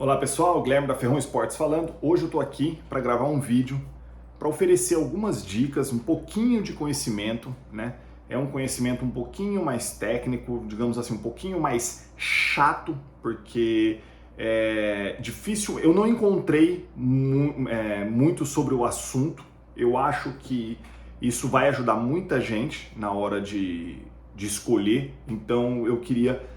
Olá pessoal, Guilherme da Ferrão Esportes falando. Hoje eu estou aqui para gravar um vídeo para oferecer algumas dicas, um pouquinho de conhecimento, né? É um conhecimento um pouquinho mais técnico, digamos assim, um pouquinho mais chato, porque é difícil. Eu não encontrei muito sobre o assunto. Eu acho que isso vai ajudar muita gente na hora de escolher. Então eu queria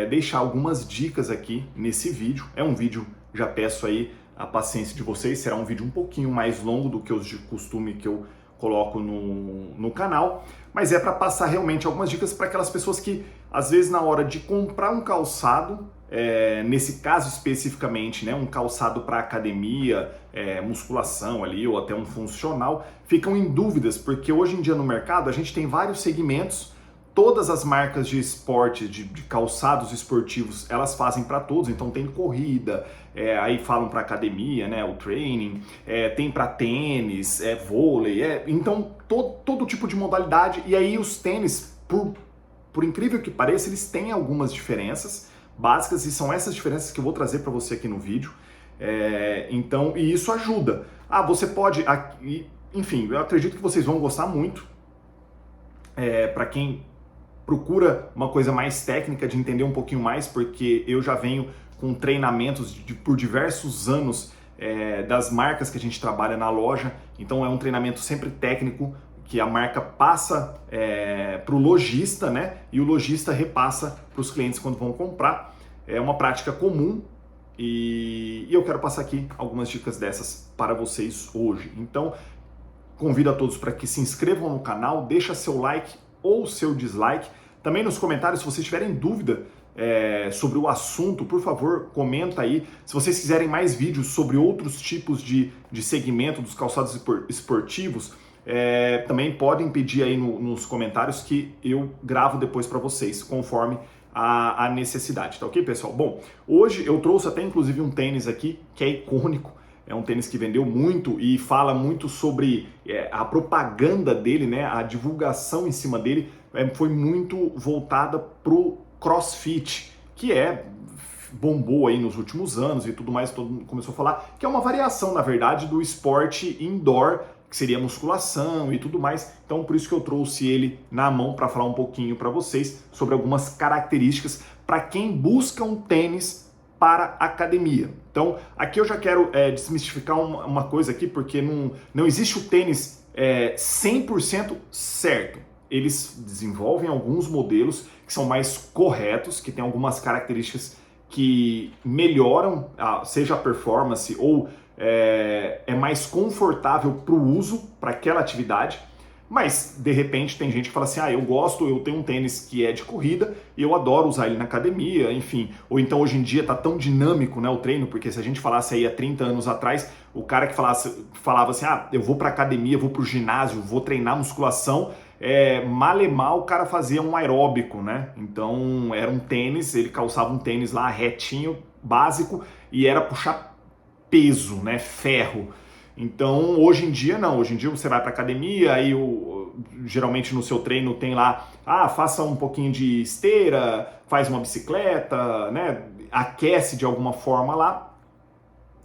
deixar algumas dicas aqui nesse vídeo. É um vídeo, já peço aí a paciência de vocês, será um vídeo um pouquinho mais longo do que os de costume que eu coloco no canal, mas é para passar realmente algumas dicas para aquelas pessoas que, às vezes, na hora de comprar um calçado, nesse caso especificamente, né, um calçado para academia, musculação ali, ou até um funcional, ficam em dúvidas, porque hoje em dia no mercado a gente tem vários segmentos. Todas as marcas de esporte, de calçados esportivos, elas fazem para todos, então tem corrida, aí falam para academia, né, o training, tem para tênis, vôlei, então todo tipo de modalidade. E aí os tênis, por incrível que pareça, eles têm algumas diferenças básicas, e são essas diferenças que eu vou trazer para você aqui no vídeo. Então, e isso ajuda. Você pode, enfim, eu acredito que vocês vão gostar muito. Para quem procura uma coisa mais técnica, de entender um pouquinho mais, porque eu já venho com treinamentos por diversos anos das marcas que a gente trabalha na loja, então é um treinamento sempre técnico, que a marca passa para o lojista, né? E o lojista repassa para os clientes quando vão comprar. É uma prática comum e eu quero passar aqui algumas dicas dessas para vocês hoje. Então, convido a todos para que se inscrevam no canal, deixa seu like ou seu dislike. Também nos comentários, se vocês tiverem dúvida sobre o assunto, por favor, comenta aí. Se vocês quiserem mais vídeos sobre outros tipos de segmento dos calçados esportivos, também podem pedir aí nos comentários, que eu gravo depois para vocês, conforme a necessidade, tá ok, pessoal? Bom, hoje eu trouxe até inclusive um tênis aqui que é icônico. É um tênis que vendeu muito e fala muito sobre a propaganda dele, né? A divulgação em cima dele foi muito voltada pro CrossFit, que bombou aí nos últimos anos e tudo mais, todo mundo começou a falar, que é uma variação, na verdade, do esporte indoor, que seria musculação e tudo mais. Então, por isso que eu trouxe ele na mão para falar um pouquinho para vocês sobre algumas características para quem busca um tênis para academia. Então, aqui eu já quero desmistificar uma coisa aqui, porque não existe o tênis 100% certo. Eles desenvolvem alguns modelos que são mais corretos, que têm algumas características que melhoram, seja a performance ou é mais confortável para o uso, para aquela atividade. Mas, de repente, tem gente que fala assim, eu tenho um tênis que é de corrida e eu adoro usar ele na academia, enfim. Ou então, hoje em dia, tá tão dinâmico, né, o treino, porque se a gente falasse aí há 30 anos atrás, o cara que falava assim, eu vou pra academia, vou pro ginásio, vou treinar musculação, mal e mal o cara fazia um aeróbico, né? Então, era um tênis, ele calçava um tênis lá retinho, básico, e era puxar peso, né, ferro. Então, hoje em dia não, hoje em dia você vai para academia, aí geralmente no seu treino tem lá, faça um pouquinho de esteira, faz uma bicicleta, né, aquece de alguma forma lá.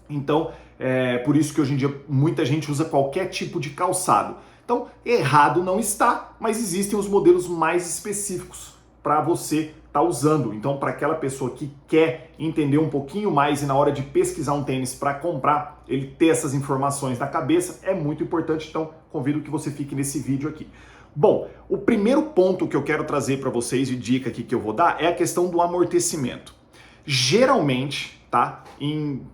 Então, por isso que hoje em dia muita gente usa qualquer tipo de calçado. Então, errado não está, mas existem os modelos mais específicos para você estar usando. Então, para aquela pessoa que quer entender um pouquinho mais e na hora de pesquisar um tênis para comprar, ele ter essas informações na cabeça é muito importante. Então, convido que você fique nesse vídeo aqui. Bom, o primeiro ponto que eu quero trazer para vocês, e dica aqui que eu vou dar, é a questão do amortecimento. Geralmente, tá? Em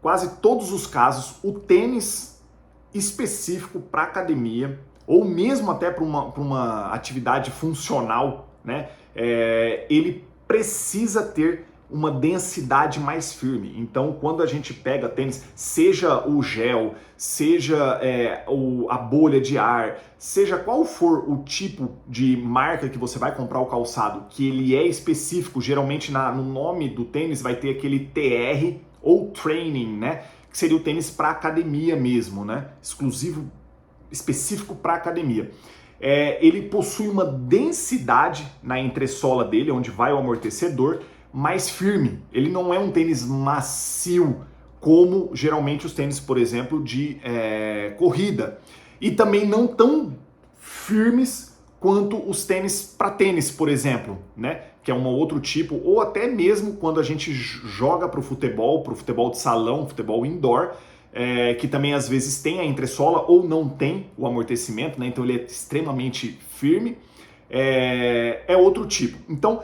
quase todos os casos, o tênis específico para academia, ou mesmo até para uma atividade funcional, né? Ele precisa ter uma densidade mais firme. Então, quando a gente pega tênis, seja o gel, seja a bolha de ar, seja qual for o tipo de marca que você vai comprar o calçado, que ele é específico, geralmente no nome do tênis vai ter aquele TR ou training, né? Que seria o tênis para academia mesmo, né? Específico para academia. Ele possui uma densidade na entressola dele, onde vai o amortecedor, mais firme. Ele não é um tênis macio, como geralmente os tênis, por exemplo, de corrida. E também não tão firmes quanto os tênis para tênis, por exemplo, né? Que é um outro tipo, ou até mesmo quando a gente joga para o futebol de salão, futebol indoor, que também às vezes tem a entressola ou não tem o amortecimento, né? Então ele é extremamente firme, é outro tipo. Então,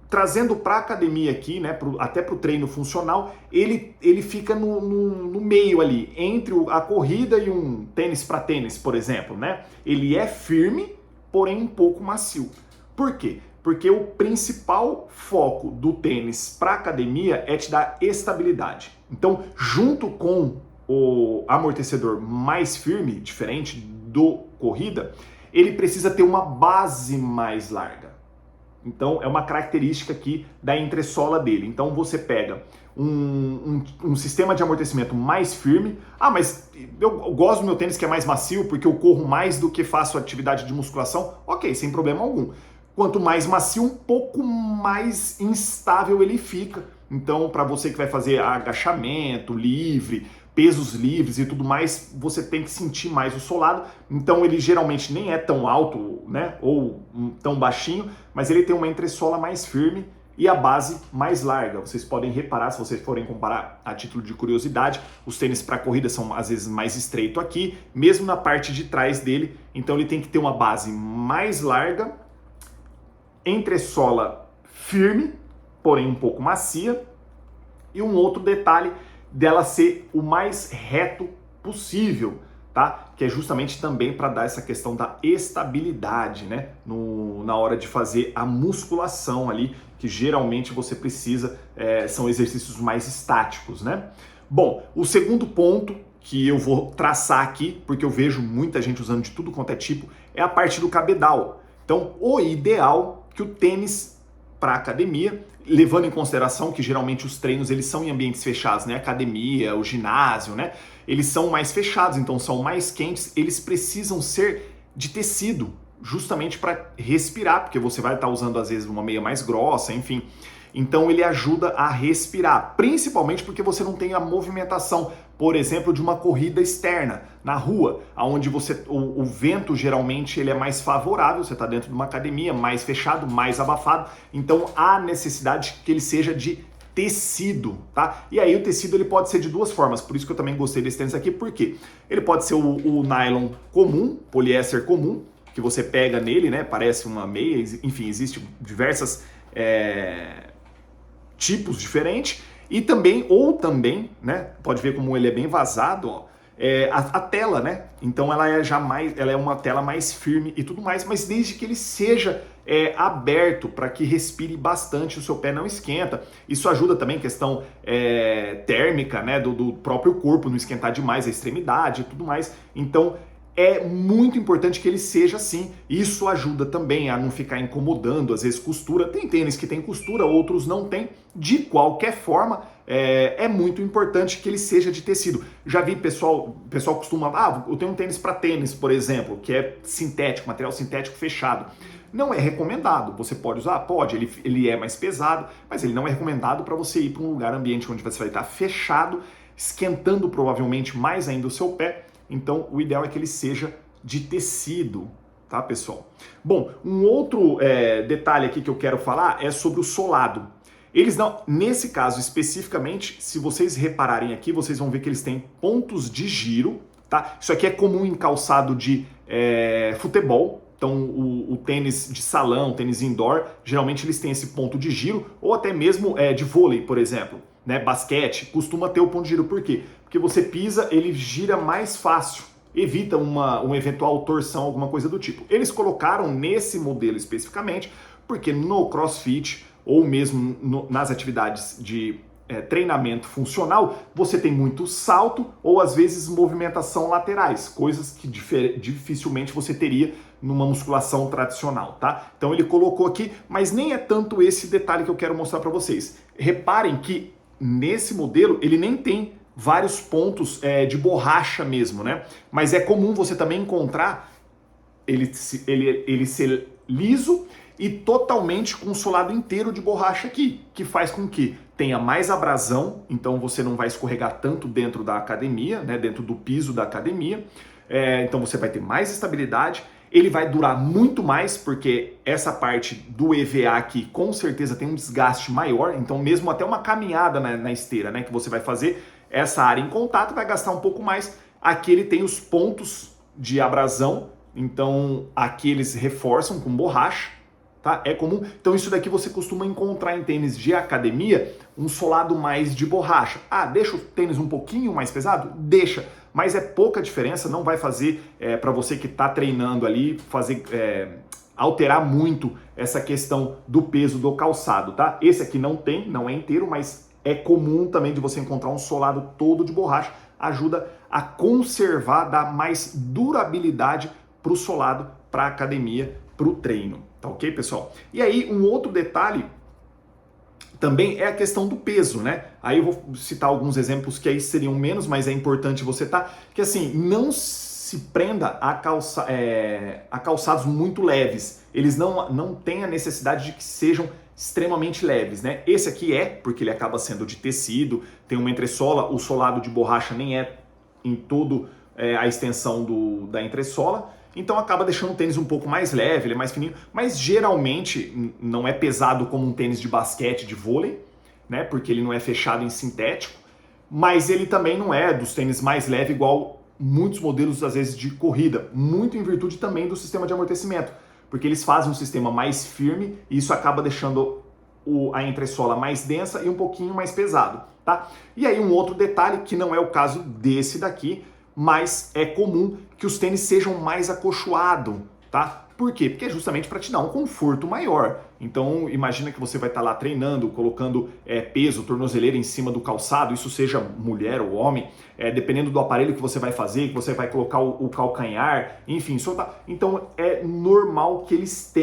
trazendo para a academia aqui, né, até para o treino funcional, ele fica no meio ali, entre a corrida e um tênis para tênis, por exemplo, né? Ele é firme, porém um pouco macio. Por quê? Porque o principal foco do tênis para academia é te dar estabilidade. Então, junto com o amortecedor mais firme, diferente do corrida, ele precisa ter uma base mais larga. Então, é uma característica aqui da entressola dele. Então, você pega um sistema de amortecimento mais firme. Ah, mas eu gosto do meu tênis que é mais macio porque eu corro mais do que faço atividade de musculação. Ok, sem problema algum. Quanto mais macio, um pouco mais instável ele fica. Então, para você que vai fazer agachamento livre, pesos livres e tudo mais, você tem que sentir mais o solado. Então, ele geralmente nem é tão alto, né, ou tão baixinho, mas ele tem uma entressola mais firme e a base mais larga. Vocês podem reparar, se vocês forem comparar a título de curiosidade, os tênis para corrida são às vezes mais estreito aqui, mesmo na parte de trás dele. Então, ele tem que ter uma base mais larga, entressola firme, porém um pouco macia, e um outro detalhe dela ser o mais reto possível, tá? Que é justamente também para dar essa questão da estabilidade, né? Na hora de fazer a musculação ali, que geralmente você precisa, são exercícios mais estáticos, né? Bom, o segundo ponto que eu vou traçar aqui, porque eu vejo muita gente usando de tudo quanto é tipo, é a parte do cabedal. Então, o ideal que o tênis para academia, levando em consideração que geralmente os treinos eles são em ambientes fechados, né? Academia, o ginásio, né? Eles são mais fechados, então são mais quentes, eles precisam ser de tecido, justamente para respirar, porque você vai estar usando às vezes uma meia mais grossa, enfim. Então ele ajuda a respirar, principalmente porque você não tem a movimentação, por exemplo, de uma corrida externa na rua, onde o vento geralmente ele é mais favorável, você está dentro de uma academia, mais fechado, mais abafado, então há necessidade que ele seja de tecido, tá? E aí o tecido ele pode ser de duas formas, por isso que eu também gostei desse tênis aqui, porque ele pode ser o nylon comum, poliéster comum, que você pega nele, né? Parece uma meia, enfim, existem diversas tipos diferentes, e também, né, pode ver como ele é bem vazado, ó, a tela, né, então ela é uma tela mais firme e tudo mais, mas desde que ele seja aberto para que respire bastante, o seu pé não esquenta. Isso ajuda também questão térmica, né, do próprio corpo não esquentar demais a extremidade e tudo mais, então é muito importante que ele seja assim. Isso ajuda também a não ficar incomodando, às vezes costura. Tem tênis que tem costura, outros não tem. De qualquer forma, é muito importante que ele seja de tecido. Já vi o pessoal costuma, eu tenho um tênis para tênis, por exemplo, que é sintético, material sintético fechado. Não é recomendado. Você pode usar? Pode, ele é mais pesado, mas ele não é recomendado para você ir para um lugar, ambiente onde você vai estar fechado, esquentando provavelmente mais ainda o seu pé. Então, o ideal é que ele seja de tecido, tá, pessoal? Bom, um outro detalhe aqui que eu quero falar é sobre o solado. Eles não, nesse caso especificamente, se vocês repararem aqui, vocês vão ver que eles têm pontos de giro, tá? Isso aqui é comum em calçado de futebol. Então, o tênis de salão, tênis indoor, geralmente eles têm esse ponto de giro, ou até mesmo de vôlei, por exemplo. Né, basquete, costuma ter o ponto de giro. Por quê? Porque você pisa, ele gira mais fácil, evita uma eventual torção, alguma coisa do tipo. Eles colocaram nesse modelo especificamente, porque no CrossFit, ou mesmo nas atividades de treinamento funcional, você tem muito salto, ou às vezes movimentação laterais, coisas que dificilmente você teria numa musculação tradicional, tá? Então ele colocou aqui, mas nem é tanto esse detalhe que eu quero mostrar para vocês. Reparem que nesse modelo, ele nem tem vários pontos de borracha mesmo, né? Mas é comum você também encontrar ele ser liso e totalmente com um solado inteiro de borracha aqui, que faz com que tenha mais abrasão, então você não vai escorregar tanto dentro da academia, né, dentro do piso da academia, então você vai ter mais estabilidade, ele vai durar muito mais, porque essa parte do EVA aqui com certeza tem um desgaste maior, então mesmo até uma caminhada na esteira, né, que você vai fazer, essa área em contato vai gastar um pouco mais. Aqui ele tem os pontos de abrasão, então aqui eles reforçam com borracha, tá? É comum. Então isso daqui você costuma encontrar em tênis de academia um solado mais de borracha. Ah, deixa o tênis um pouquinho mais pesado? Deixa, mas é pouca diferença, não vai fazer para você que está treinando ali, alterar muito essa questão do peso do calçado, tá? Esse aqui não é inteiro, mas é comum também de você encontrar um solado todo de borracha, ajuda a conservar, dar mais durabilidade para o solado, para a academia, para o treino, tá ok, pessoal? E aí, um outro detalhe também é a questão do peso, né? Aí eu vou citar alguns exemplos que aí seriam menos, mas é importante você que assim, não se prenda a calçados muito leves. Eles não têm a necessidade de que sejam extremamente leves, né? Esse aqui porque ele acaba sendo de tecido, tem uma entressola, o solado de borracha nem é em toda a extensão da entressola, então acaba deixando o tênis um pouco mais leve, ele é mais fininho, mas geralmente não é pesado como um tênis de basquete, de vôlei, né? Porque ele não é fechado em sintético, mas ele também não é dos tênis mais leve igual muitos modelos às vezes de corrida, muito em virtude também do sistema de amortecimento, porque eles fazem um sistema mais firme e isso acaba deixando a entressola mais densa e um pouquinho mais pesado, tá? E aí um outro detalhe que não é o caso desse daqui, mas é comum que os tênis sejam mais acolchoados, tá? Por quê? Porque é justamente para te dar um conforto maior. Então, imagina que você vai estar lá treinando, colocando peso, tornozeleira em cima do calçado, isso seja mulher ou homem, dependendo do aparelho que você vai fazer, que você vai colocar o calcanhar, enfim, soltar. Então, é normal que eles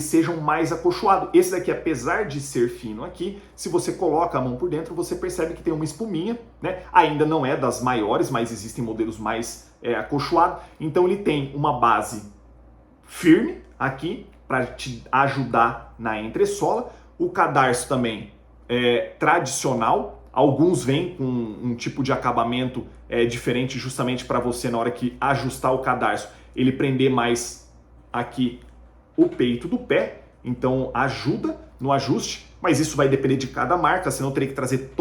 sejam mais acolchoados. Esse daqui, apesar de ser fino aqui, se você coloca a mão por dentro, você percebe que tem uma espuminha, né? Ainda não é das maiores, mas existem modelos mais acolchoados. Então, ele tem uma base firme aqui para te ajudar na entressola. O cadarço também é tradicional. Alguns vêm com um tipo de acabamento diferente justamente para você, na hora que ajustar o cadarço, ele prender mais aqui o peito do pé. Então ajuda no ajuste, mas isso vai depender de cada marca, senão eu teria que trazer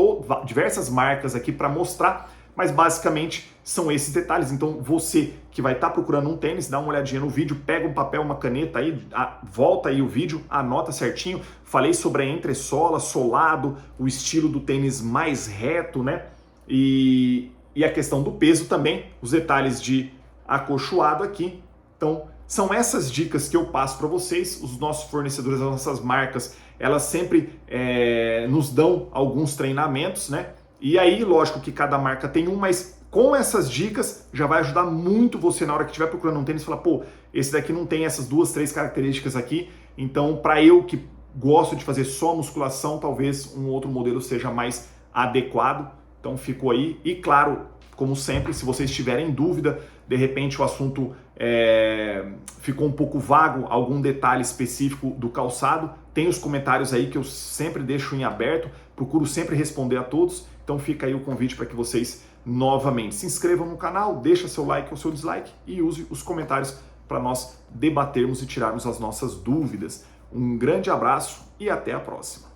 diversas marcas aqui para mostrar. Mas basicamente são esses detalhes. Então você que vai estar procurando um tênis, dá uma olhadinha no vídeo, pega um papel, uma caneta aí, volta aí o vídeo, anota certinho. Falei sobre a entressola, solado, o estilo do tênis mais reto, né? E a questão do peso também, os detalhes de acolchoado aqui. Então são essas dicas que eu passo para vocês. Os nossos fornecedores, as nossas marcas, elas sempre nos dão alguns treinamentos, né? E aí, lógico que cada marca tem mas com essas dicas já vai ajudar muito você na hora que estiver procurando um tênis, falar, pô, esse daqui não tem essas 2, 3 características aqui, então para eu que gosto de fazer só musculação, talvez um outro modelo seja mais adequado. Então ficou aí. E claro, como sempre, se vocês tiverem dúvida, de repente o assunto ficou um pouco vago, algum detalhe específico do calçado, tem os comentários aí que eu sempre deixo em aberto, procuro sempre responder a todos. Então fica aí o convite para que vocês novamente se inscrevam no canal, deixa seu like ou seu dislike e use os comentários para nós debatermos e tirarmos as nossas dúvidas. Um grande abraço e até a próxima.